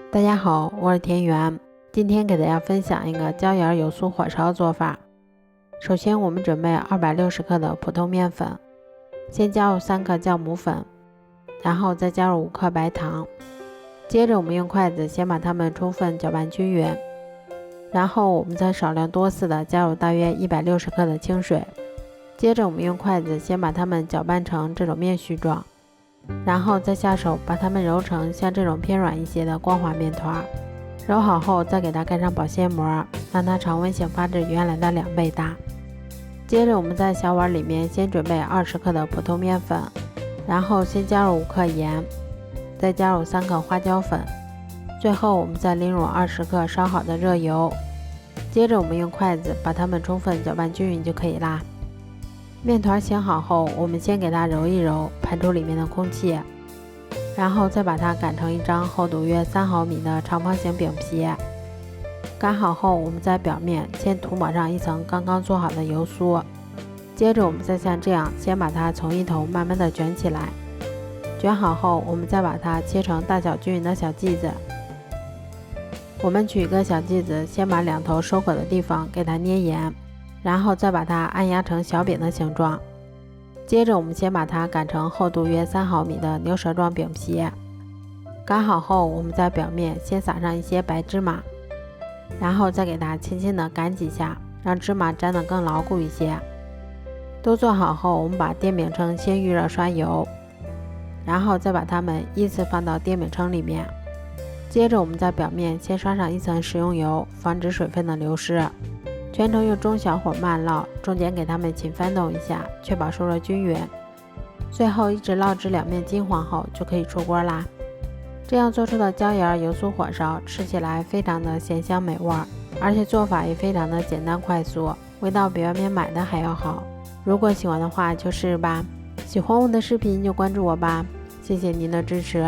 大家好，我是田园，今天给大家分享一个椒盐油酥火烧做法。首先我们准备260克的普通面粉，先加入3克酵母粉，然后再加入5克白糖。接着我们用筷子先把它们充分搅拌均匀，然后我们再少量多次的加入大约160克的清水。接着我们用筷子先把它们搅拌成这种面絮状，然后再下手把它们揉成像这种偏软一些的光滑面团。揉好后再给它盖上保鲜膜，让它常温醒发至原来的2倍大。接着我们在小碗里面先准备20克的普通面粉，然后先加入5克盐，再加入3克花椒粉，最后我们再淋入20克烧好的热油。接着我们用筷子把它们充分搅拌均匀就可以啦。面团醒好后，我们先给它揉一揉，排出里面的空气，然后再把它擀成一张厚度约3毫米的长方形饼皮。擀好后，我们在表面先涂抹上一层刚刚做好的油酥，接着我们再像这样先把它从一头慢慢的卷起来。卷好后，我们再把它切成大小均匀的小剂子。我们取一个小剂子，先把2头收口的地方给它捏严，然后再把它按压成小饼的形状。接着我们先把它擀成厚度约3毫米的牛舌状饼皮。擀好后，我们在表面先撒上一些白芝麻，然后再给它轻轻的擀几下，让芝麻粘得更牢固一些。都做好后，我们把电饼铛先预热刷油，然后再把它们依次放到电饼铛里面。接着我们在表面先刷上一层食用油，防止水分的流失。全程用中小火慢烙，中间给它们勤翻动一下，确保受热均匀。最后一直烙至2面金黄后就可以出锅啦。这样做出的椒盐油酥火烧吃起来非常的鲜香美味，而且做法也非常的简单快速，味道比外面买的还要好。如果喜欢的话就试试吧。喜欢我的视频就关注我吧，谢谢您的支持。